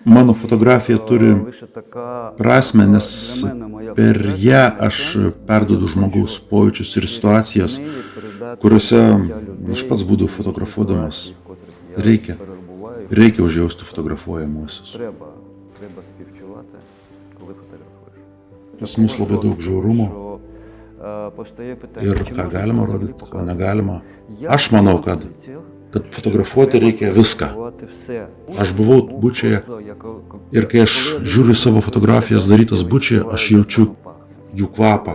Mano fotografija turi prasmę, nes per ją aš perduodu žmogaus pojūčius ir situacijas, kuriuose aš pats būdavau fotografuodamas. Reikia užjausti fotografuojamuosius. Pas mus labai daug žiaurumo ir ką galima rodyti, ko negalima. Aš manau, kad fotografuoti reikia viską. Aš buvau Bučioje ir kai aš žiūriu savo fotografijas darytas Bučioje, aš jaučiu jų kvapą.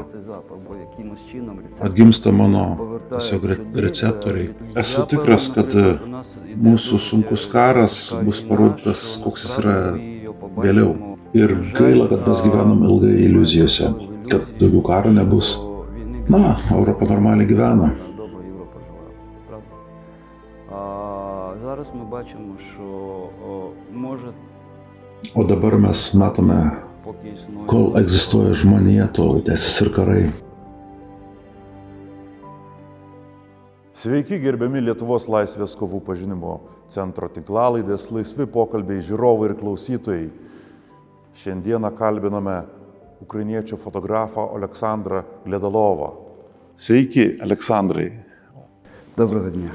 Atgimsta mano tiesiog receptoriai. Esu tikras, kad mūsų sunkus karas bus parodytas, koks jis yra vėliau. Ir gaila, kad mes gyvenam ilgai iliuzijose, kad daugiau karo nebus. Na, Europa normaliai gyvena. O dabar mes matome, kol egzistuoja žmonija, tol tęsis ir karai. Sveiki, gerbiami Lietuvos laisvės kovų pažinimo centro tinklalaidės, laisvi pokalbiai žiūrovai ir klausytojai. Šiandieną kalbiname ukrainiečių fotografą Oleksandrą Gledalovą. Sveiki, Aleksandrai. Доброго дня.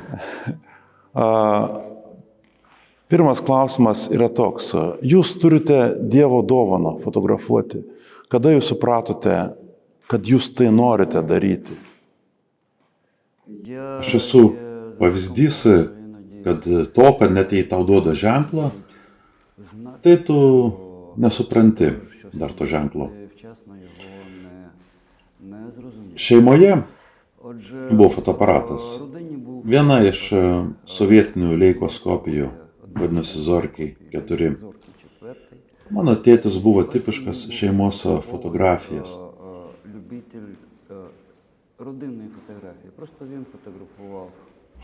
Pirmas klausimas yra toks. Jūs turite Dievo dovaną fotografuoti. Kada jūs supratote, kad jūs tai norite daryti? Aš esu pavyzdys, kad to, kad net jei tau duoda ženklą, tai tu nesupranti dar to ženklo. Šeimoje buvo fotoaparatas. Viena iš sovietinių Leikos kopijų, vadinasi Zorkiai 4. Mano tėtis buvo tipiškas šeimos fotografijas.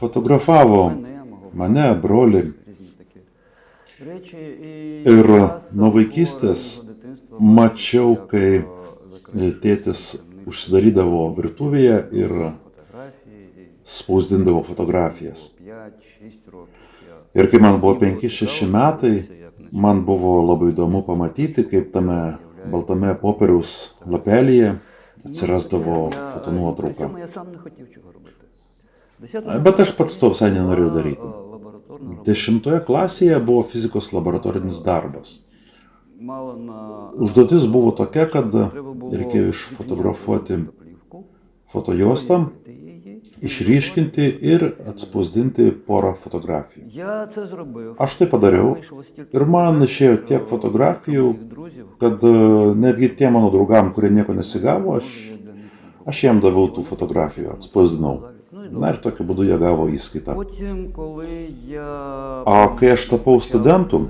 Fotografavo mane, brolį. Ir nuo vaikystės mačiau, kai tėtis užsidarydavo virtuvėje ir spausdindavo fotografijas. Ir kai man buvo 5-6 metai, man buvo labai įdomu pamatyti, kaip tame baltame popieriaus lapelyje atsirasdavo fotonuotrauka. Bet aš pats to visai nenorėjau daryti. 10 klasėje buvo fizikos laboratorinis darbas. Užduotis buvo tokia, kad reikėjo išfotografuoti fotojuostą, išryškinti ir atspausdinti porą fotografijų. Aš tai padariau ir man išėjo tiek fotografijų, kad netgi tie mano draugam, kurie nieko nesigavo, aš jiem daviau tų fotografijų, atspausdinau. Na ir tokiu būdu jie gavo įskaitą. O kai aš tapau studentu,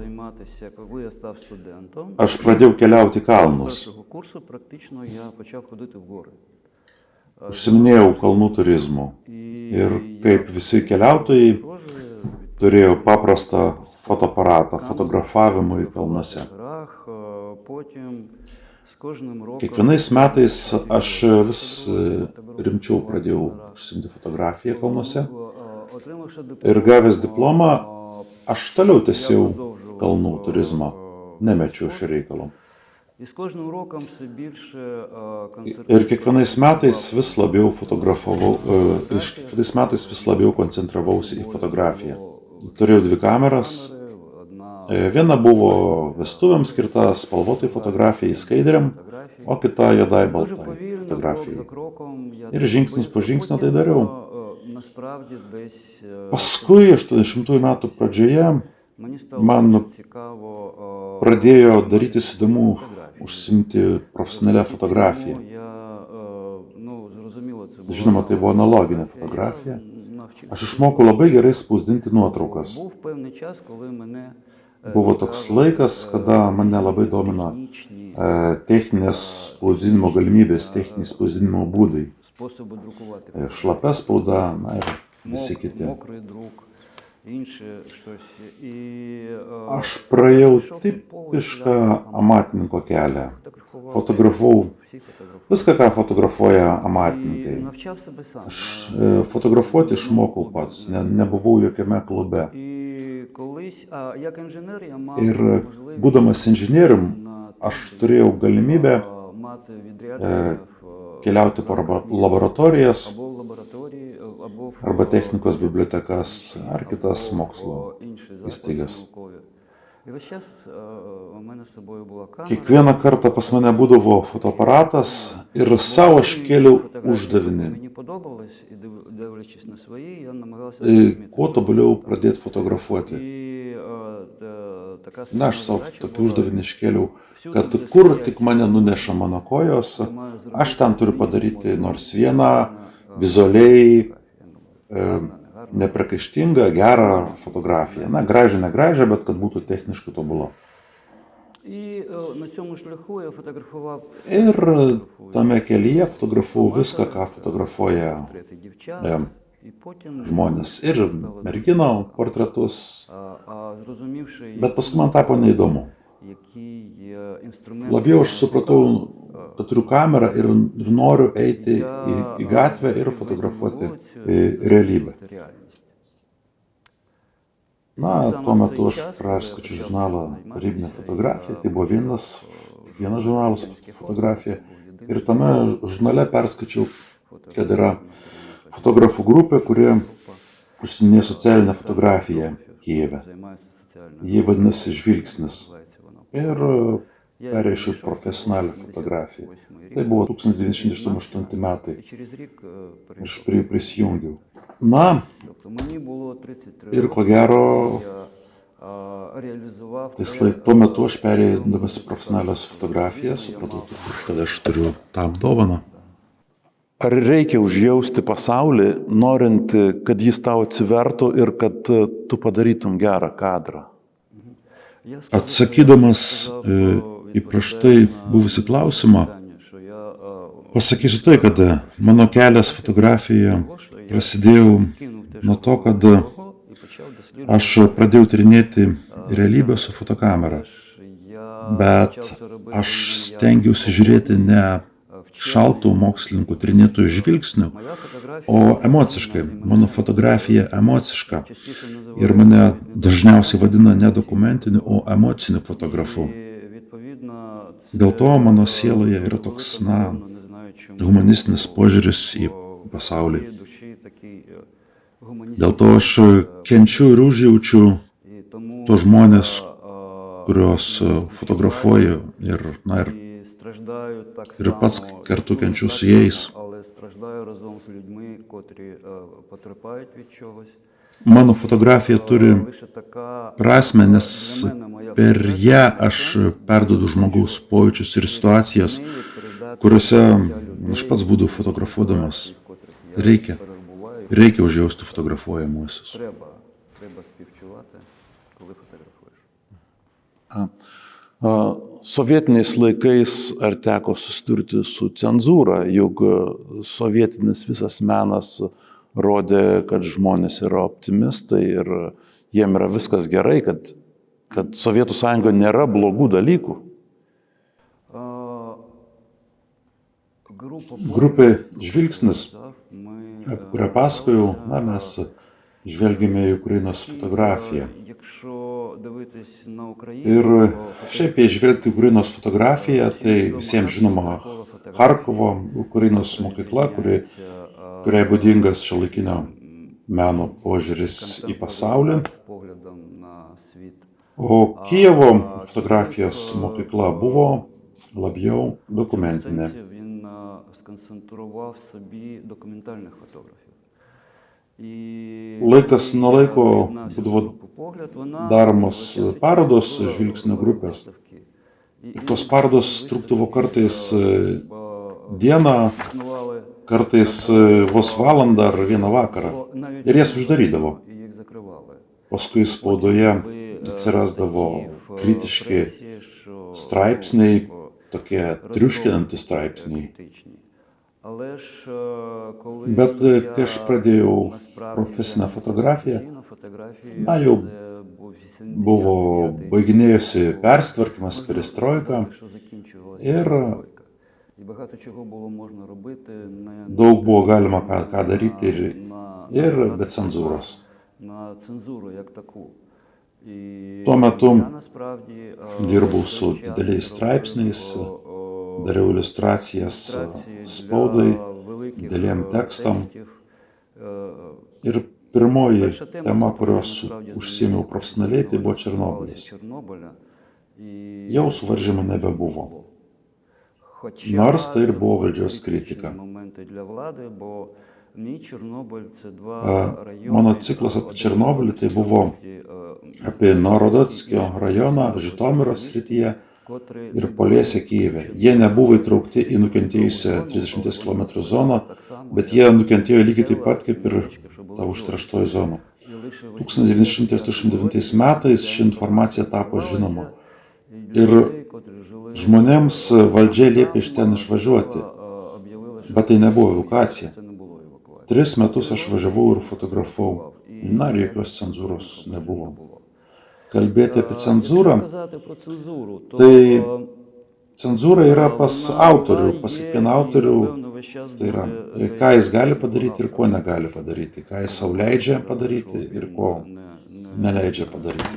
aš pradėjau keliauti į kalnus. Užsiminėjau kalnų turizmu ir kaip visi keliautojai turėjau paprastą fotoaparatą fotografavimui kalnuose. Kiekvienais metais aš vis rimčiau pradėjau užsiimti fotografiją kalnuose ir gavęs diplomą aš toliau tęsiau kalnų turizmą, nemečiau šio reikalo. Ir kiekvienais metais vis labiau koncentravausi į fotografiją. Turėjau 2 kameras. Viena buvo vestuvėms skirta spalvotai fotografijai, skaidriam, o kita juodai baltai fotografijai. Ir žingsnis po žingsnio tai dariau. Paskui 80 metų pradžioje man pradėjo darytis įdomu užsiimti profesionalią fotografiją. Žinoma, tai buvo analoginė fotografija. Aš išmokau labai gerai spausdinti nuotraukas. Buvo toks laikas, kada mane labai domino techninės spausdinimo galimybės, techniniai spausdinimo būdai. Šlapia spauda, na ir visi kiti. Aš praėjau tipišką amatininko kelią. Fotografavau viską, ką fotografuoja amatininkai. Aš fotografuoti išmokau pats, nebuvau jokiame klube. колись, як інженер я мав Ir можливість būdamas inžinierium, на aš turėjau galimybę мати відрядження keliauti po laboratorijas або в лабораторії, або в arba technikos bibliotekas ar kitas mokslo інші įstaigas. заклади наукові. І весь час у мене з собою була камера. Kiekvieną kartą pas mane būdavo fotoaparatas ir savo aš kėliau uždavinį. Мені подобалось, і дивлячись на свої, я намагався Kuo tobuliau pradėti fotografuoti. І така Na, aš savo tokį uždavinį iškėliau, kad kur tik mane nuneša mano kojos, aš ten turiu padaryti nors vieną vizualiai nepriekaištingą, gerą fotografiją. Na, gražią, negražią, bet kad būtų techniškai tobula. І на цьому шляху я фотографував Ir tame kelyje fotografavau viską, ką fotografuoja портрети дівчат, і потім žmonės. Ir merginų portretus. Зрозумівши, Bet paskui man tapo neįdomu. який інструмент Labiau aš supratau, kad turiu kamerą ir noriu eiti į gatvę ir fotografuoti realybę. Na, tuo metu aš perskaičiau žurnalą Tarybinė fotografija, tai buvo vienas žurnalas fotografija. Ir tame žurnale perskaičiau, kad yra fotografų grupė, kurie užsiiminėja socialinę fotografiją Kijeve. Jie vadinasi Žvilgsnis. Ir perėšiau profesionalią fotografiją. Tai buvo 1998 metai. Aš prie jų prisijungiau. Na, ir ko gero, tuo metu aš perėdamas į profesionalią fotografiją, supratau, kad aš turiu tam dovaną. Ar reikia užjausti pasaulį, norint, kad jis tau atsivertų ir kad tu padarytum gerą kadrą? Atsakydamas į prieš tai buvusį klausimą, pasakysiu tai, kad mano kelias fotografija prasidėjo nuo to, kad aš pradėjau tyrinėti realybę su fotokamera, bet aš stengiausi žiūrėti ne šaltų mokslininkų tyrinėtojų žvilgsnių, o emociškai. Mano fotografija emociška ir mane dažniausiai vadina ne dokumentiniu, o emociniu fotografu. Dėl to mano sieloje yra toks, humanistinis požiūris į pasaulį. Dėl to aš kenčiu ir užjaučiu tos žmonės, kuriuos fotografuoju ir pats kartu kenčiu su jais. Mano fotografija turi prasmę, nes per ją aš perduodu žmogaus pojūčius ir situacijas, kuriuose aš pats būdavau fotografuodamas. Reikia užjausti fotografuojamuosius. Sovietiniais laikais ar teko susidurti su cenzūra, juk sovietinis visas menas rodė, kad žmonės yra optimistai ir jiem yra viskas gerai, kad Sovietų Sąjungoje nėra blogų dalykų. Grupė Žvilgsnis, apie kurią pasakojau, mes žvelgėme į Ukrainos fotografiją. Ir šiaip jei žvelgti į Ukrainos fotografiją, tai visiems žinoma Charkovo Ukrainos mokykla, kuriai būdingas šiuolaikinio meno požiūris į pasaulį. O Kijevo fotografijos mokykla buvo labiau dokumentinė. Laikas nuo laiko būdavo daromos parodos Žvilgsnio grupės. Ir tos parodos trukdavo kartais dieną, kartais vos valandą ar vieną vakarą. Ir jas uždarydavo. Paskui spaudoje atsirasdavo kritiški straipsniai, tokie triuškinantys straipsniai. Bet kai aš pradėjau profesinę fotografiją, jau buvo baiginėjusi persitvarkymas, perestroika ir daug buvo galima ką daryti ir be cenzūros. Tuo metu dirbau su dideliais straipsniais, dariau iliustracijas spaudai, dideliem tekstam. Ir pirmoji tema, kurios užsiėmiau profesionaliai, tai buvo Černobylis. Jau suvaržymų nebebuvo. Nors tai ir buvo valdžios kritika. Mano ciklas apie Černobylį tai buvo apie Norodotskio rajoną Žitomiro srityje ir Polėsią Kijeve. Jie nebuvo įtraukti į nukentėjusią 30 km zoną, bet jie nukentėjo lygiai taip pat kaip ir ta užterštoji zona. 1989 metais ši informacija tapo žinoma. Ir žmonėms valdžia liepė iš ten išvažiuoti, bet tai nebuvo evakuacija. 3 metus aš važiavau ir fotografavau, na ir jokios cenzūros nebuvo. Kalbėti apie cenzūrą, tai cenzūra yra pas autorių, pas kiekvieną autorių, tai yra, ką jis gali padaryti ir ko negali padaryti, ką jis sau leidžia padaryti ir ko neleidžia padaryti.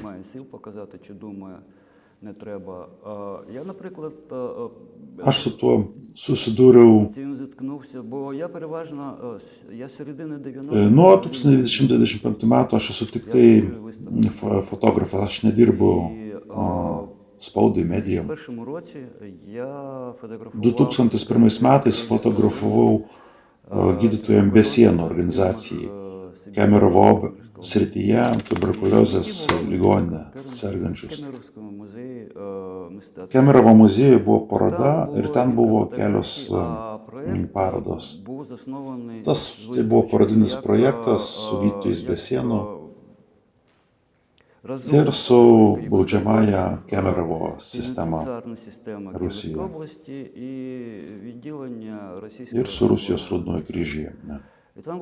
Aš su tuo susidūriau nuo 1995 metų, aš esu tik tai fotografas, aš nedirbu spaudai, medijom. 2001 metais fotografavau gydytojams be sienų organizacijai, Kemerovo srityje tuberkuliozės ligoninę sergančius. Kemerovo muziejuje buvo paroda ir ten buvo kelios parodos. Tai buvo parodinis projektas su gydytojais be sienų ir su baudžiamąja Kemerovo sistema Rusijoje ir su Rusijos Raudonojo kryžiuje. Ten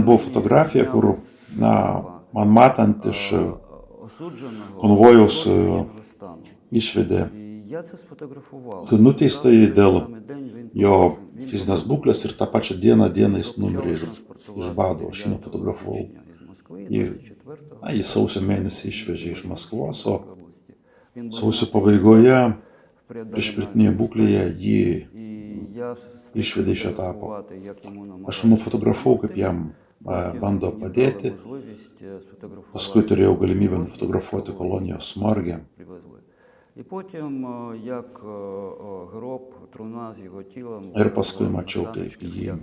buvo fotografija, kur, man matant iš konvojaus išvedė nuteistąjį dėl jo fizinės būklės ir tą pačią dieną jis numirė iš bado. Aš jį nufotografavau. Jį sausio mėnesį išvežė iš Maskvos, o sausio pabaigoje priešmirtinėje būklėje jį išvedė iš etapo. Aš nufotografavau, kaip jam bando padėti. Paskui turėjau galimybę nufotografuoti kolonijos morge. Ir paskui mačiau, kaip jį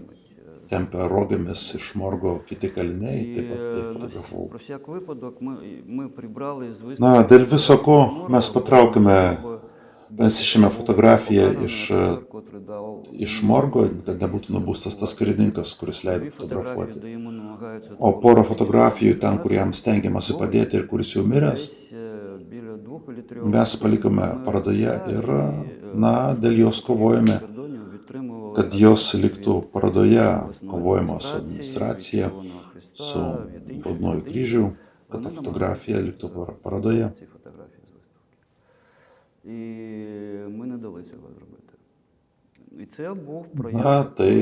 tempia rogėmis iš morgo kiti kaliniai, taip pat tai fotografavau. Dėl viso ko mes patraukime, mes išėmė fotografiją iš morgo, kad nebūtų nubaustas tas karininkas, kuris leido fotografuoti. O porą fotografijų ten, kur jam stengiamasi padėti ir kuris jau miręs, mes palikome parodoje ir, dėl jos kovojame, kad jos liktų parodoje, kovojama su administracija, su Raudonuoju kryžiu, kad ta fotografija liktų parodoje. Tai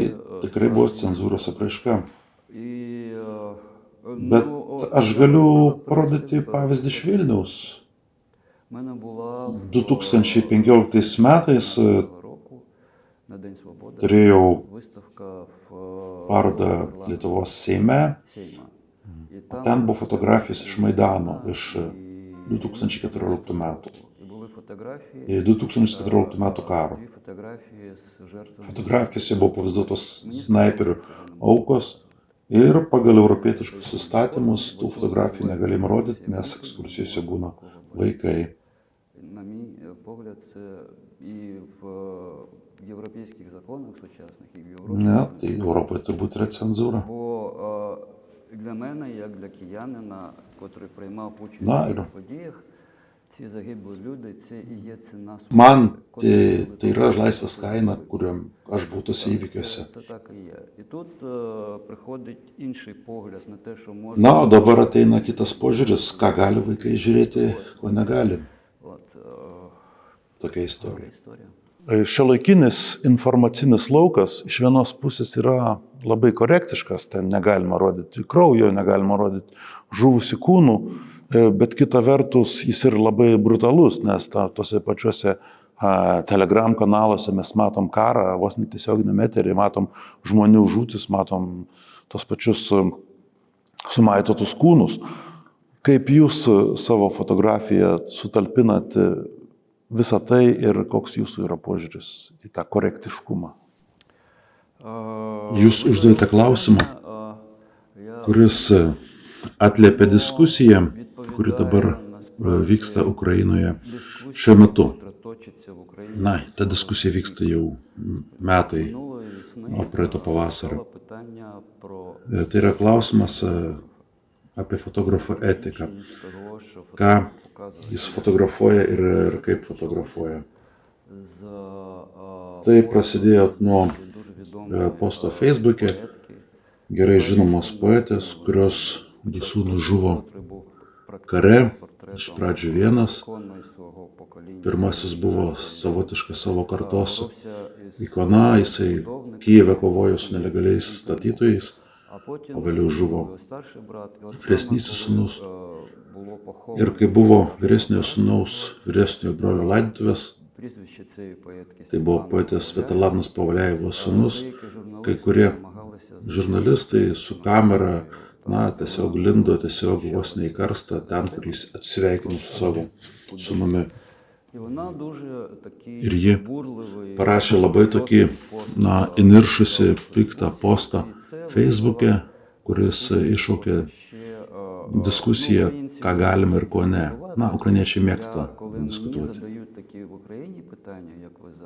tikrai buvo cenzūros apraiška. Bet aš galiu parodyti pavyzdį iš Vilniaus. 2015 metais turėjau parodą Lietuvos Seime. Ten buvo fotografijos iš Maidano, iš 2014 metų. 2014 metų karo. Fotografijose buvo pavaizduotos snaiperių aukos ir pagal europietiškus įstatymus tų fotografijų negalėjome rodyti, nes ekskursijose būna vaikai. Ne, tai Europoje turbūt yra cenzūra. Ir man tai yra laisvės kaina, kuriuo aš buvau tose įvykiuose. O dabar ateina kitas požiūris, ką gali vaikai žiūrėti, ko negali. Tokia istorija. Šiuolaikinis informacinis laukas iš vienos pusės yra labai korektiškas, ten negalima rodyti kraujo, negalima rodyti žuvusių kūnų, bet kita vertus jis ir labai brutalus, nes tose pačiuose Telegram kanaluose mes matom karą, vos netiesioginį eterį, matom žmonių žūtis, matom tos pačius sumaitotus kūnus. Kaip jūs savo fotografiją sutalpinate visą tai ir koks jūsų yra požiūris į tą korektiškumą? Jūs uždavėte klausimą, kuris atliepia diskusiją, kuri dabar vyksta Ukrainoje šiuo metu. Na, ta diskusija vyksta jau metai nuo praeito pavasario. Tai yra klausimas apie fotografo etiką. Ką jis fotografuoja ir kaip fotografuoja. Tai prasidėjo nuo posto Facebook'e gerai žinomos poetės, kurios du sūnus žuvo kare, iš pradžių vienas. Pirmasis buvo savotiškas savo kartos ikona, jisai Kijeve kovojo su nelegaliais statytojais, o vėliau žuvo vyresnysis sūnus. Ir kai buvo vyresniojo sūnaus, vyresniojo brolio laidotuvės, tai buvo poetės Svetlana Povaliajevos sūnus, kai kurie žurnalistai su kamera, tiesiog lindo, tiesiog vos ne į karstą, ten, kur jis atsisveikino su savo sūnumi. Ir ji parašė labai tokį, įniršusi piktą postą Facebook'e, kuris iššaukė diskusiją, ką galima ir ko ne. Ukrainiečiai mėgsta diskutuoti.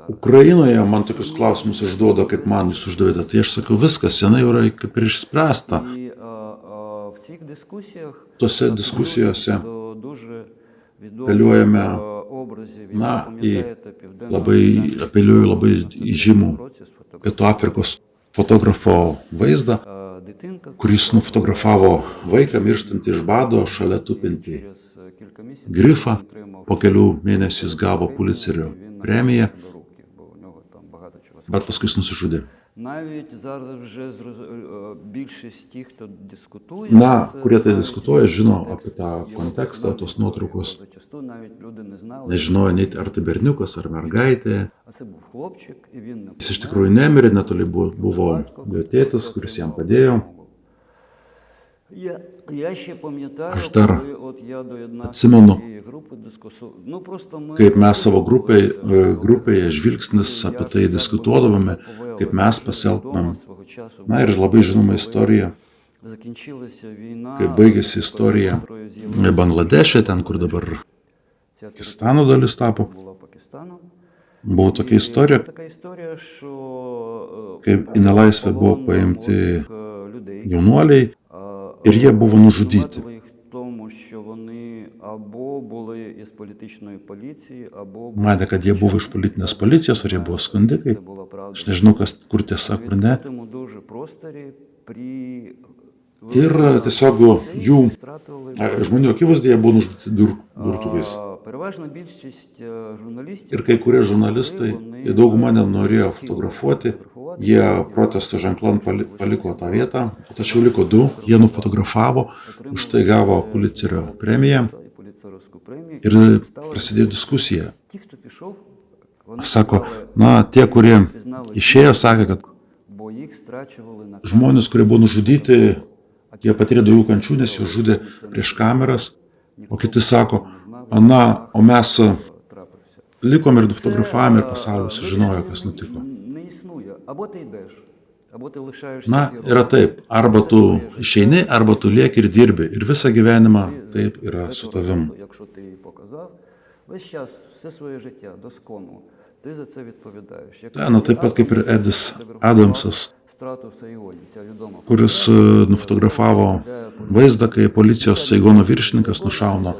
Ukrainoje man tokius klausimus užduoda, kaip man jūs užduodate. Tai aš sakau, viskas senai yra kaip ir išspręsta. Tose diskusijose apeliuojame apeliuoju labai į žymų Pietų Afrikos fotografo vaizdą, kuris nufotografavo vaiką mirštantį iš bado, šalia tupintį grifą. Po kelių mėnesių jis gavo Pulitzerio premiją, bet paskui jis nusižudė. Kurie tai diskutuoja, žino apie tą kontekstą, tos nuotraukos. Nežinojo, ar tai berniukas, ar mergaitė. Jis iš tikrųjų nemirė, netoli buvo jo tėtis, kuris jam padėjo. Aš dar atsimenu, kaip mes savo grupėje žvilgsnis apie tai diskutuodavome, kaip mes pasielgtumėm. Ir labai žinoma istorija, kaip baigėsi istorija Bangladeše, ten, kur dabar Pakistano dalis tapo. Buvo tokia istorija, kaip į nelaisvę buvo paimti jaunuoliai ir jie buvo nužudyti. Matė, kad jie buvo iš politinės policijos, ar jie buvo skundikai. Aš nežinau, kur tiesa, kur ne. Ir tiesiog jų žmonių akivaizdėje buvo nužudyti durtuvais. Ir kai kurie žurnalistai, dauguma nenorėjo fotografuoti, jie protesto ženklon paliko tą vietą, tačiau liko du, jie nufotografavo, už tai gavo Pulitzerio premiją ir prasidėjo diskusija. Sako, tie, kurie išėjo, sakė, kad žmonės, kurie buvo nužudyti, jie patyrė daugiau kančių, nes juos žudė prieš kameras, o kiti sako, o mes likom ir nufotografavome ir pasaulis sužinojo, kas nutiko. Yra taip, arba tu išeini, arba tu lieki ir dirbi. Ir visą gyvenimą taip yra su tavim. Taip pat kaip ir Edis Adamsas, kuris nufotografavo vaizdą, kai policijos Saigono viršininkas nušauna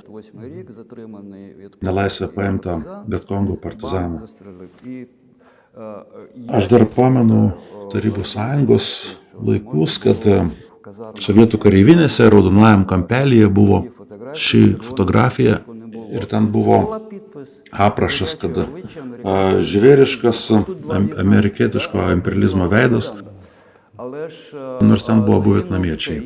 nelaisvę paimtą Vietkongo partizaną. Aš dar pamenu Tarybų Sąjungos laikus, kad sovietų kareivinėse raudonajam kampelyje buvo ši fotografija ir ten buvo aprašas, kad žvėriškas amerikietiško imperializmo veidas Nors ten buvo buvę vietnamiečiai.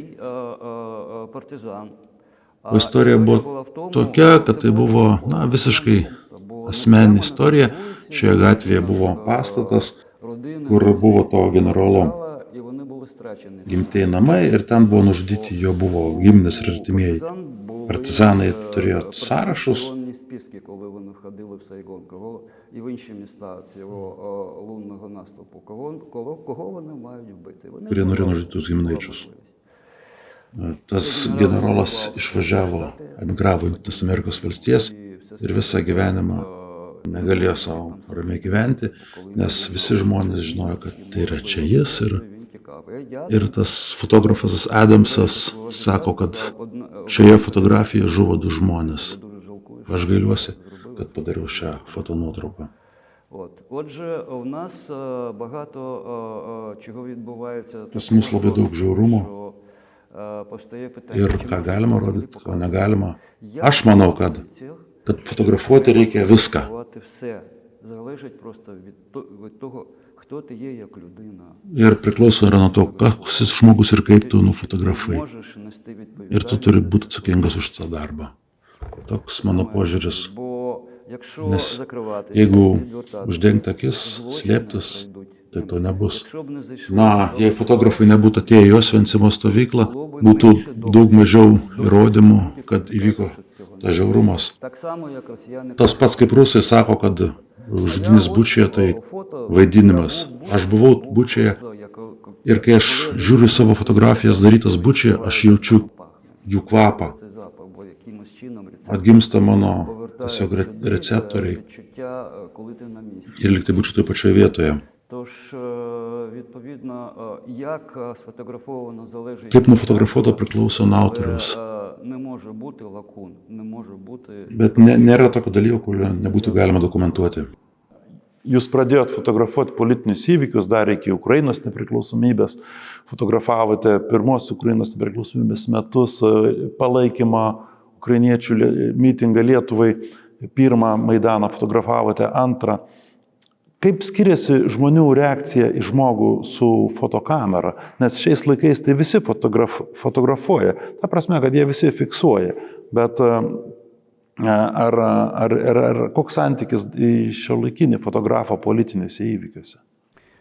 O istorija buvo tokia, kad tai buvo visiškai asmeninė istorija. Šioje gatvėje buvo pastatas, kur buvo to generolo gimtieji namai ir ten buvo nužudyti jo buvo giminės ir artimieji. Партизани turėjo sąrašus. Коли вони входили в Сайгон, і в інші міста цього лунного наступу, кого вони мають вбити? Kurie norėjo nužudyti tuos giminaičius. Tas generolas išvažiavo, emigravo į Jungtines Amerikos valstijas ir visą gyvenimą negalėjo savo ramiai gyventi, nes visi žmonės žinojo, kad tai yra čia jis. Ir tas fotografas Adamsas sako, kad šioje fotografijoje žuvo 2 žmonės. Aš gailiuosi, kad padariau šią fotonuotrauką. Отже, у нас багато чого відбувається. Pas mus labai daug žiaurumo ir ką galima rodyti, ko negalima. Aš manau, kad fotografuoti reikia viską. Залежить просто від того, хто ти є як людина. Ir priklauso yra nuo to, koks jis žmogus ir kaip tu nufotografai. Ir tu turi būti atsakingas už tą darbą. Toks mano požiūris. Nes jeigu uždengti akis, slėptis, tai to nebus. Jei fotografai nebūtų atėję į Osvencimo stovyklą, būtų daug mažiau įrodymų, kad įvyko tas žiaurumas. Tas pats kaip rusai sako, kad žudynės Bučioje tai vaidinimas. Aš buvau Bučioje ir kai aš žiūriu savo fotografijas darytas Bučioje, aš jaučiu jų kvapą. Atgimsta mano tiesiog receptoriai ir lyg tai būčiau toje pačioje vietoje. Kaip nufotografuota priklauso nuo autoriaus. Bet nėra tokio dalyko, kurio nebūtų galima dokumentuoti. Jūs pradėjot fotografuoti politinius įvykius dar iki Ukrainos nepriklausomybės, fotografavote pirmos Ukrainos nepriklausomybės metus, palaikymą ukrainiečių mitingą Lietuvai, pirmą Maidaną fotografavote, antrą. Kaip skiriasi žmonių reakcija į žmogų su fotokamera? Nes šiais laikais tai visi fotografuoja. Ta prasme, kad jie visi fiksuoja. Bet ar koks santykis į šiuolaikinį fotografą politiniuose įvykiuose?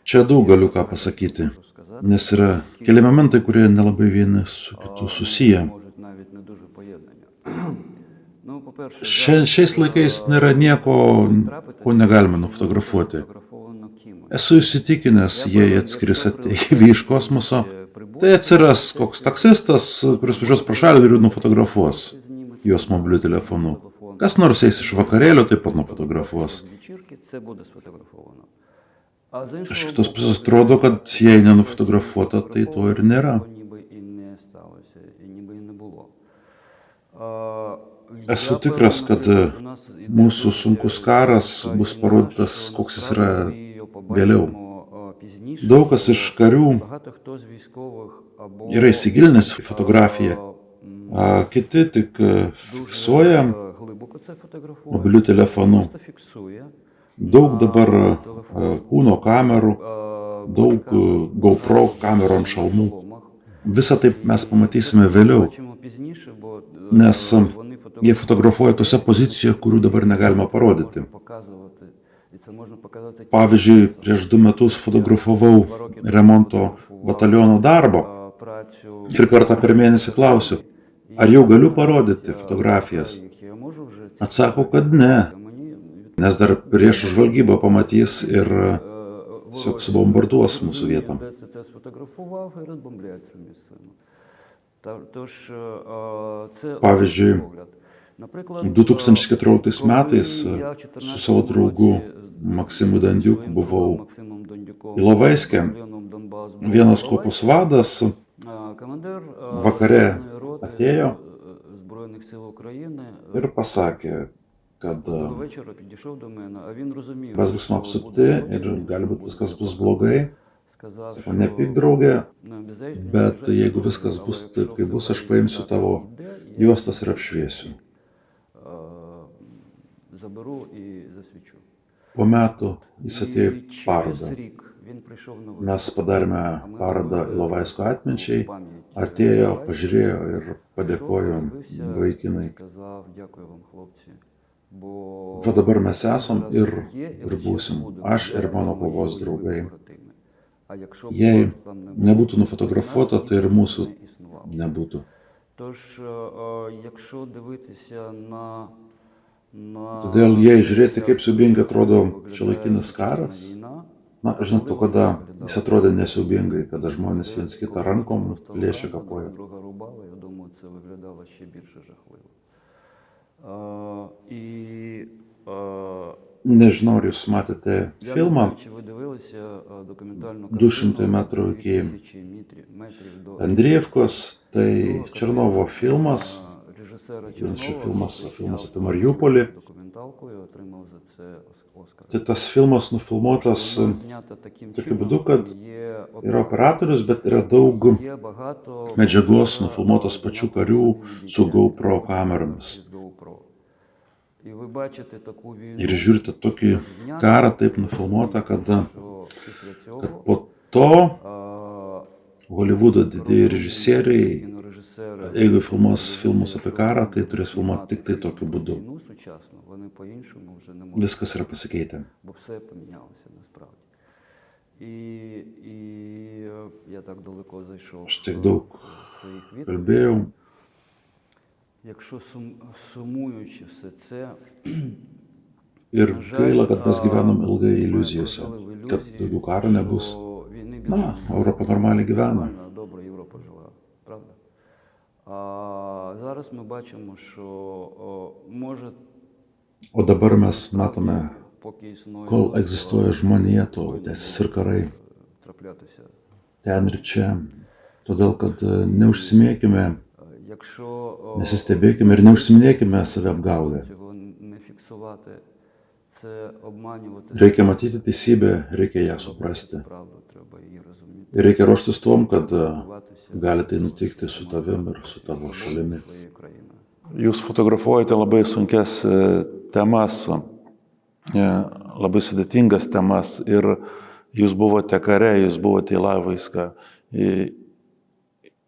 Čia daug galiu ką pasakyti, nes yra keli momentai, kurie nelabai vieni su kitu susiję. Šiais laikais nėra nieko, ko negalima nufotografuoti. Esu įsitikinęs, jei atskris ateiviai iš kosmoso, tai atsiras koks taksistas, kuris važiuos pro šalį ir nufotografuos juos mobiliu telefonu. Kas nors eis iš vakarėlio, taip pat nufotografuos. Iš kitos pusės atrodo, kad jei nenufotografuota, tai to ir nėra. Esu tikras, kad mūsų sunkus karas bus parodytas, koks jis yra vėliau. Daug kas iš karių yra įsigilinęs į fotografiją, kiti tik fiksuoja mobiliu telefonu. Daug dabar kūno kamerų, daug GoPro kamerų ant šalmų. Visą tai mes pamatysime vėliau, nes jie fotografuoja tose pozicijose, kurių dabar negalima parodyti. Pavyzdžiui, prieš 2 metus fotografavau remonto bataliono darbą ir kartą per mėnesį klausiu, ar jau galiu parodyti fotografijas. Atsako, kad ne, nes dar prieš žvalgybą pamatys ir tiesiog subombarduos mūsų vietom. Pavyzdžiui, 2014 metais su savo draugu Maksimu Dandiuk buvau Ilovaiske. Vienas kuopos vadas vakare atėjo ir pasakė, kad mes būsime apsupti ir gali būti viskas bus blogai. Sako, nepyk draugė, bet jeigu viskas bus taip, kaip bus, aš paimsiu tavo juostas ir apšviesiu. Po metų jis atėjo І į через parodą. рік він прийшов на Mes виставку. padarėme А ми parodą робили Ilovaisko atminčiai. пам'ять Atėjo, Іловайську. pažiūrėjo ir Прийшов, padėkojo подивився і vaikinai. сказав: дякую вам, хлопці. Бо Va dabar mes esam зараз ir, є, ir лише būsim. будуть Aš ir mano мої kovos бойові draugai. побратими. А якщо б Jei вас там не nebūtų було, nufotografuota, то tai ir нас mūsų не існувало. nebūtų. Тож, якщо дивитися на Todėl jei žiūrėti, kaip siaubingai atrodo šiuolaikinis karas, na, žinot, kada jis atrodė nesiaubingai, kada žmonės viens kitą rankom plėšė kapojo. Друга рубала, я думаю, це виглядало ще більше жахливо. І Nežinau, ar jūs matėte я не filmą знаю, чи ви дивилися документальну 200 метрų iki 2000 метрів до Andrievkos, tai Černovo filmas, режисера vienas čia Чернова, filmas apie Mariupolį. документалкою, отримав за це Оскар. Tai tas filmas nufilmuotas Вона знята таким tokiu чином, būdu, kad є yra operatorius, bet yra daug Є багато medžiagos nufilmuotos pačių karių su GoPro kameromis. з GoPro. І ви бачите таку війну, Ir žiūrite tokį karą taip nufilmuotą, kad що після цього po to а, Holivudo didieji režisieriai, кінорежисери jeigu filmuos filmus apie karą, tai turės filmuoti tik tai tokiu būdu. війну сучасну, вони по-іншому вже не можуть, Viskas yra pasikeitę. бо все помінялося насправді. І я так далеко зайшов Aš tiek daug в своїх відповідях. kalbėjau. Якщо сумуючи все це, Ir gaila, kad mes gyvenam ilgai iliuzijose, kad daugiau karo nebus. війни Na, більше Europa normaliai gyvena. нормально, добре Європа жила, правда? А зараз ми бачимо, що може O dabar mes matome, поки існує kol egzistuoja žmonija, tol tęsis ir karai. траплятися. Ten ir čia. Todėl, kad neužsimėkime, Якщо nesistebėkime ir neužsiminėkime save apgaulę. цього не фіксувати, це обманювати. Reikia matyti teisybę, reikia ją suprasti. Правду треба її розуміти. Ir reikia ruoštis tom, kad Готуватися gali tai nutikti su tavim ir su tavo šalimi. своєю країною. Jūs fotografuojate labai sunkes temas, labai sudėtingas temas ir jūs buvote kare, jūs buvote Ilovaiską.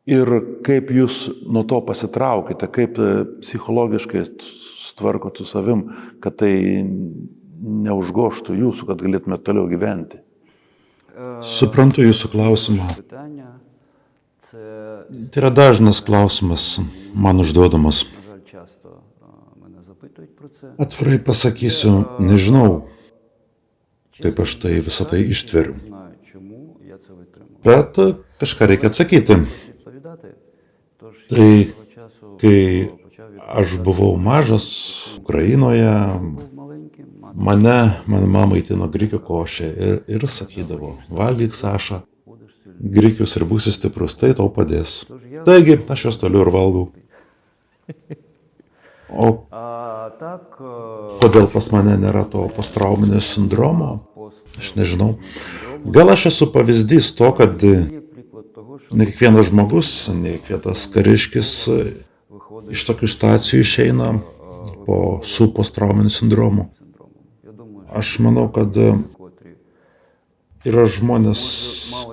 Ir kaip jūs nuo to pasitraukite, kaip psichologiškai sutvarkot su savim, kad tai neužgoštų jūsų, kad galėtumėte toliau gyventi. Suprantu jūsų klausimą. Питання це, Tai yra dažnas klausimas man užduodamas. на жаль, часто мене запитують про це. Atvirai pasakysiu, nežinau, kaip aš tai visą tai ištveriu. Не знаю, чому я це витримав. Bet kažką reikia atsakyti. Відповідати. Тож Tai я того часу kai почав aš buvau mažas Ukrainoje, був маленьким, mano mama įtino grikių košę ir sakydavo, valgyk Saša, будеш сильний. grikius ir būsi stiprus, tai tau padės. Тож я Taigi, aš juos toliau ir valgau. O а так kodėl pas mane nėra to posttrauminio sindromo? Aš nežinau. Gal aš esu pavyzdys to, kad є приклад того, що ne kiekvienas žmogus, ne kiekvienas kariškis виходить iš tokių situacijų išeina su posttrauminiu sindromu. синдромом. Я думаю, Aš manau, kad котрі yra žmonės,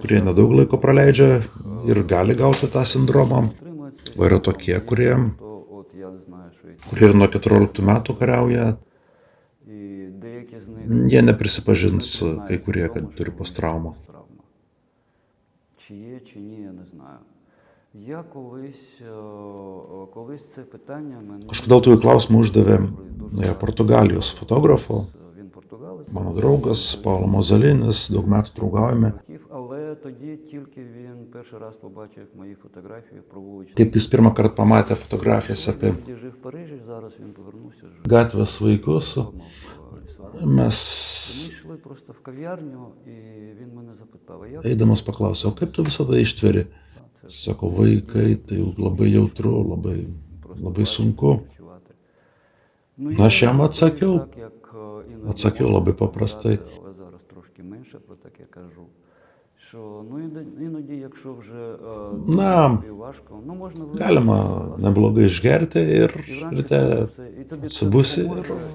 kurie nedaug laiko praleidžia ir gali gauti tą sindromą. тримаються, O yra tokie, kurie то от я знаю, що ir nuo 14 metų kariauja. і деякі з них Jie neprisipažins, kai kurie, kad turi posttraumą. посттравма. Чи є, чи ні, я не знаю. Я колись це питання мене Kažkodėl tokį klausimą uždavė Portugalijos fotografo, він португалець, mano draugas Paulo Mozalinis, daug metų draugaujame. але тоді тільки він перший раз побачив мої фотографії про вуличну. Kaip jis pirmą kartą pamatė fotografijas apie Тоді жив в Парижі, зараз він повернувся жив. gatvės vaikus, mes Ми йшли просто в кав'ярню, і він мене запитав, а як eidamas paklausė, o kaip tu visada ištveri? Sako, vaikai, tai juk labai jautru, labai sunku. працювати? Aš jam atsakiau, Так, як іноді atsakiau labai paprastai. але зараз трошки менше про таке кажу, що іноді, якщо вже Na, тобі важко, можна galima neblogai išgerti ir ryte і тобі atsibusi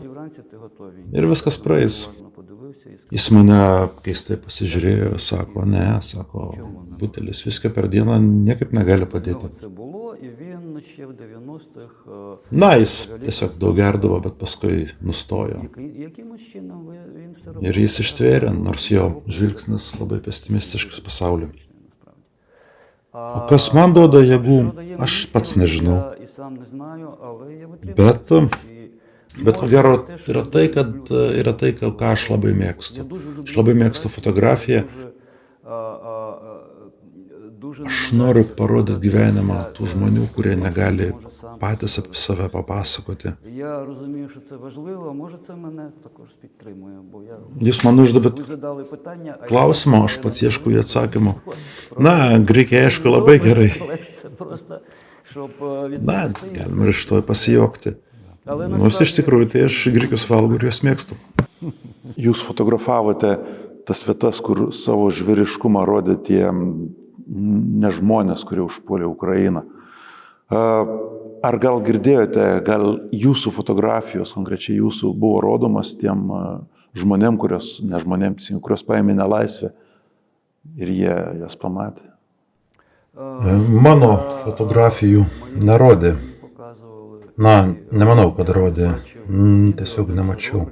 і вранці ти готовий. ir viskas praeis. Уважно подивився і сказав, Jis mane keistai pasižiūrėjo, sako, ne, sako, butelis viską per dieną niekaip negali padėti. це було, і він ще в 90-х Na, jis tiesiog daug gerdavo, bet paskui nustojo. якимось чином він все робив. Ir jis ištvėrė, nors jo žvilgsnis labai pesimistiškas pasauliu. O kas man duoda jėgų, aš pats nežinau. Я і сам не знаю, але я витримую. Bet ko gero yra tai, ką aš labai mėgstu. Aš labai mėgstu fotografiją. Aš noriu parodyti gyvenimą tų žmonių, kurie negali patys apie save papasakoti. Я розумію, що це важливо, може це мене також підтримує, бо Jūs man uždavėt ви задали питання, а klausimą, aš pats ieškau į atsakymą. Na, Graikiai aišku labai gerai. Але це просто, щоб Na, galima ir iš to pasijuokti. Nors iš tikrųjų, tai aš grikius valgau ir juos mėgstu. Jūs fotografavote tas vietas, kur savo žvėriškumą rodė tie nežmonės, kurie užpuolė Ukrainą. Ar gal girdėjote, gal jūsų fotografijos, konkrečiai jūsų, buvo rodomas tiem žmonėm, kurios paėmė nelaisvę ir jie jas pamatė? Mano fotografijų nerodė. Na, nemanau, kad rodė. Tiesiog nemačiau.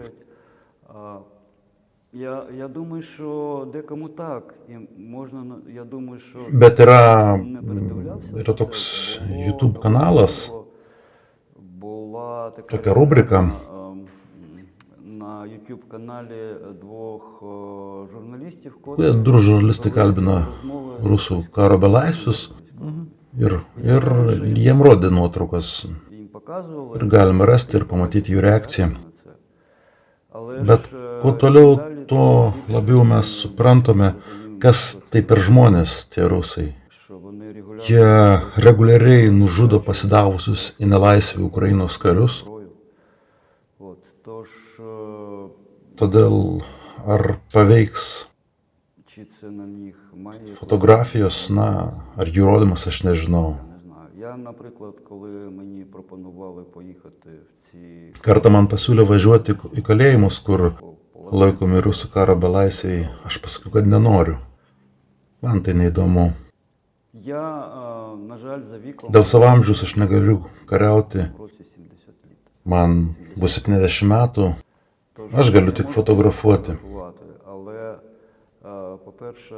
Я думаю, що декому так, і можна, я думаю, що Bet не передивлявся. yra toks YouTube kanalas, Була така tokia rubrika. На YouTube каналі двох журналістів, Kurie du žurnalistai kalbina rusų karo belaisvius ir jiem rodė nuotraukas. їм показували. Ir galima rasti ir pamatyti jų reakciją. Але Bet kuo toliau, tuo labiau mes suprantame, kas tai per žmonės tie rusai. що вони регулярно Jie reguliariai nužudo pasidavusius į nelaisvę Ukrainos karius. зброю. От, тож, Todėl ar paveiks чи це на них має fotografijos, na, ar jų rodymas, aš nežinau. не знаю. Я, наприклад, коли мені пропонували поїхати в ці Kartą man pasiūlė važiuoti į kalėjimus, kur laikomi rusų karo belaisviai, aš pasakiau, kad nenoriu. Man tai neįdomu. Я, на жаль, за віком Dėl savo amžiaus aš negaliu kariauti. в році 70 літ. Man bus 70 metų, Тож, aš galiu tik можу fotografuoti. фотографувати, але, по-перше,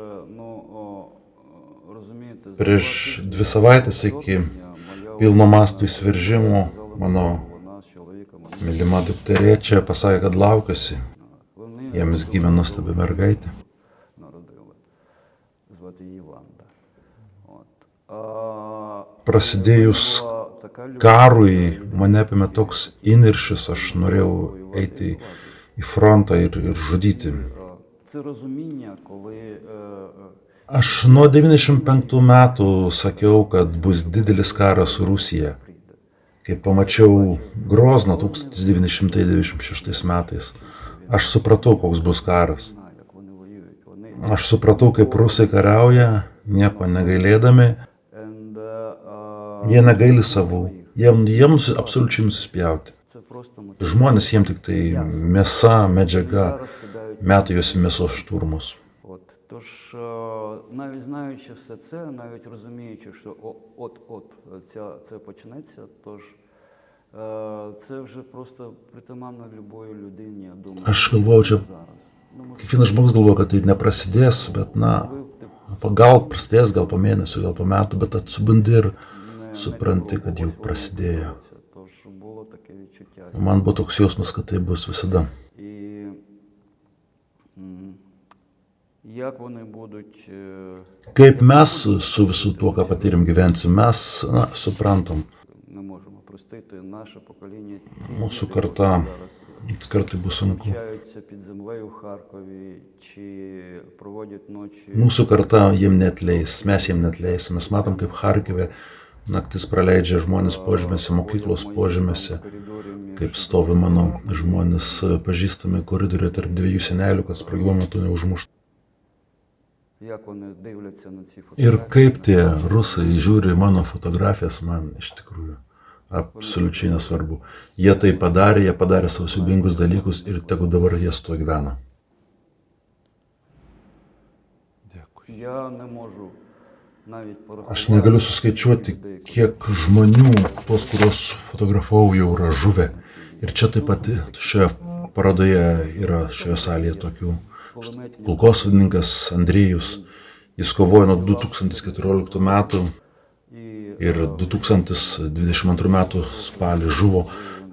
розумієте, за Prieš 2 savaitės iki pilno masto įsiveržimo mano вона з чоловіком, mylima dukterė čia pasakė, kad laukiasi. вони Jiems gimė nuostabi mergaitė. народили. Звати її Ванда. От. Prasidėjus Була така любов, karui mane apėmė toks įniršis, aš norėjau eiti į frontą ir žudyti. це розуміння, коли Aš nuo 95 metų sakiau, kad bus didelis karas su Rusija. прийде. Kai pamačiau Grozną 1996 metais, aš supratau, koks bus karas. Знаю, як вони воюють. Вони Aš supratau, kaip rusai kariauja, nieko negailėdami, and, jie negaili savų, jiems absoliučiai nusispjauti. це просто Žmonės jiem tik tai mėsa, medžiaga, розкидають. meta juos į mėsos šturmus. От. Тож, навіть знаючи все це, навіть розуміючи, що от-от це почнеться, тож це вже просто притаманно любої людині, я думаю. Aš galvoju, čia Зараз. kiekvienas žmogus galvoja, kad tai neprasidės, bet na, gal prasidės, gal po mėnesio, gal po metų, bet atsibundi ir supranti, kad jau prasidėjo. Тож було таке відчуття. Man buvo toks jausmas, kad tai bus visada. І як вони будуть Kaip mes su visu tuo, ką patyrėm gyvensim, mes suprantam, не можемо простити наше покоління. ці mūsų діти, karta, які kartai bus sunku. навчаються під землею в Харкові чи проводять ночі. Mūsų karta jiem netleis, mes jiem neatleisim. Mes matom, kaip Harkive naktis praleidžia žmonės požemėse, mokyklos požemėse, kaip stovi mano žmonės pažįstami koridoriuje tarp 2 senelių, kad sprogimo metu neužmuštų. як вони дивляться на ці Ir фотографії. kaip tie rusai žiūri į mano fotografijas, man iš tikrųjų absoliučiai nesvarbu. Jie tai padarė, jie padarė savo siubingus dalykus ir tegu dabar jie su tuo gyvena. Дякую. Я не можу навіть порахувати. Aš negaliu suskaičiuoti, kiek žmonių, tuos, kuriuos fotografavau, jau yra žuvę. Ir čia taip pat šioje parodoje yra šioje salėje tokių. Kulkosvadininkas Andrėjus, jis kovojo nuo 2014 metų ir 2022 metų spalį žuvo,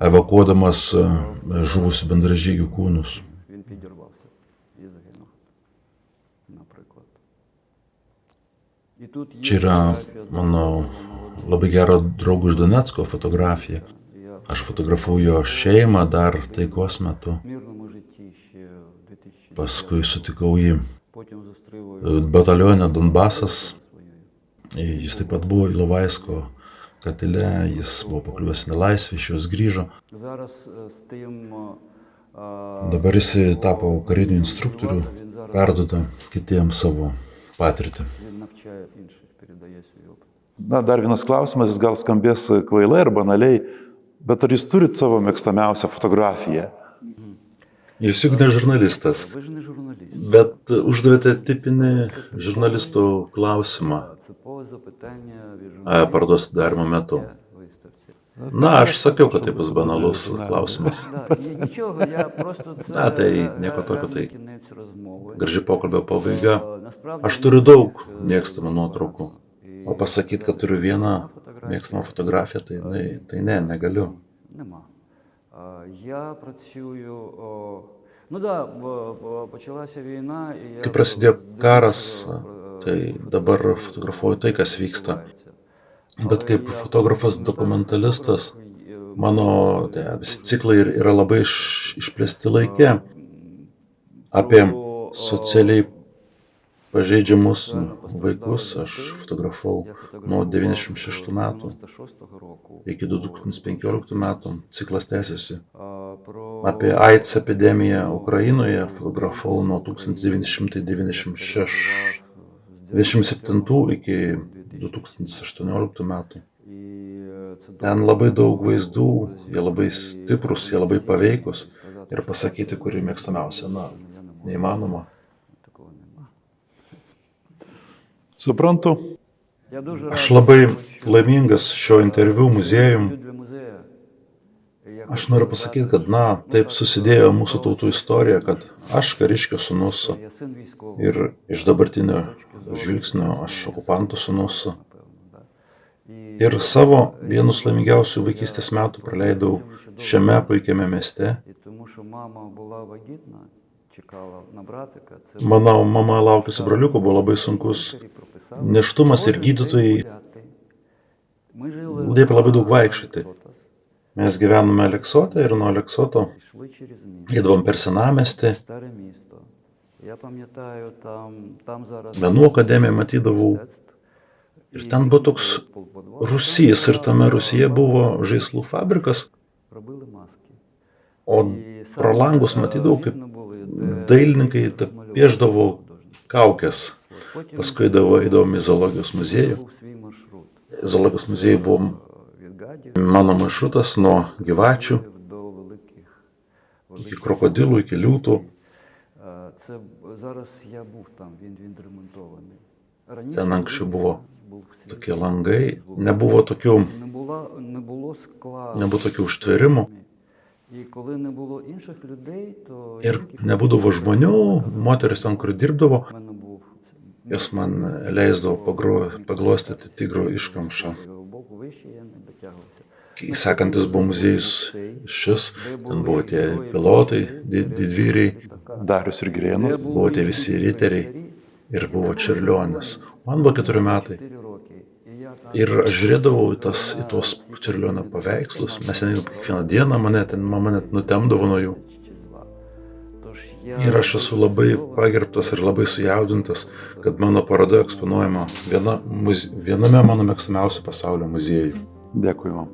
evakuodamas žuvusių bendražygių kūnus. Він підірвався і загинув, наприклад. І тут є Čia yra фотографія mano labai gero draugo iš Donecko fotografija. Я Aš fotografavau jo šeimą dar taikos metu. в мирному житті ще в 2000. Paskui sutikau jį Потім зустрів його batalione Donbasas. своєю. Jis taip pat buvo Ilovaisko katile, jis buvo pakliuvęs nelaisvę, iš jos grįžo. Зараз з тим Dabar jis tapo kariniu instruktoriu, perduoda kitiems savo patirtį. він навчає інших, передає свій опит. Na, dar vienas klausimas, jis gal skambės kvailai ir banaliai, bet ar jūs turit savo mėgstamiausią fotografiją? Jūs juk ne žurnalistas, Ви ж не журналіст. bet uždavėte tipinį žurnalistų klausimą Це по запитання від журналістів parodos sudarimo metu. на виставці. Na, aš sakiau, kad tai bus banalus klausimas. Да, є нічого, я просто це Na, tai nieko tokio, tai кінець розмови. graži pokalbio pabaiga. Насправді Aš turiu daug mėgstamų nuotraukų, o pasakyti, kad turiu vieną mėgstamą fotografiją, tai ne, negaliu. нема. Я працюю, ну да, почалася війна, і я Kai prasidėjo karas, tai dabar fotografuoju tai, kas vyksta. Bet kaip fotografas, dokumentalistas, mano visi ciklai yra labai išplėsti laike apie socialiai pažeidžiamus vaikus. Aš fotografavau nuo 96 metų 96-го року. iki 2015 metų. Ciklas tęsiasi. Про Apie AIDS epidemiją Ukrainoje fotografavau nuo 1927 iki 2018 metų. і це Ten labai daug vaizdų, jie labai stiprus, jie labai paveikus ir pasakyti, kuri mėgstamiausia, na, neįmanoma. такого нема. Suprantu. Я дуже Aš labai laimingas šio interviu muziejum. для музею. Я Aš noriu pasakyti, kad, na, taip susidėjo mūsų tautų istorija, kad aš kariškio sūnus я син військовий, ir iš dabartinio žvilgsnio aš okupanto sūnus. напевно, да. І Ir savo vienus laimingiausių vaikystės metų praleidau šiame puikiame mieste. І тому, що мама була вагітна, чекала на братика, це Mano mama laukiusi broliuko, buvo labai sunkus лікарі прописали. neštumas ir Кожен gydytojai день гуляти. Ми жили liepė labai daug vaikščioti. Сотас, Mes gyvenome Aleksote ir nuo Aleksoto йшли через місто, eidavom per senamiestį. старе місто. Я пам'ятаю, там зараз Menų akademiją matydavau. мистецтв. Ir ten buvo toks rūsys ir tame rūsyje buvo žaislų fabrikas, Робили маски. o pro langus matydavau, kaip dailininkai piešdavo kaukės. Paskui eidavom į zoologijos muziejų. Був свій маршрут. Zoologijos muziejui buvo Від гадів mano maršrutas nuo gyvačių до великих. iki krokodilų, iki liūtų. Це зараз я був там, він ремонтований. Раніше Ten anksčiau buvo був свій. tokie langai, nebuvo tokių Не було скла. Nebuvo tokių užtverimų І коли не було інших людей, то ir nebūdavo žmonių, moteris ten, kur dirbdavo, в мене був jos man leisdavo paglostyti tigro iškamšą. його боку вище, я не дотягувався. Sekantis buvo muziejus šis, ten buvo tie pilotai, didvyriai, Darius ir Girėnas. buvo tie visi riteriai ir buvo Čiurlionis. Man buvo 4 metai. 4 роки. І я там Ir aš žiūrėdavau į tuos Čiurlionio paveikslus, mes ten kiekvieną dieną, mama net nutemdavo nuo jų. чи два. Тож я Ir aš esu labai pagerbtas ir labai sujaudintas, kad mano paroda eksponuojama viename mano mėgstamiausių pasaulio muziejų. Dėkui vam.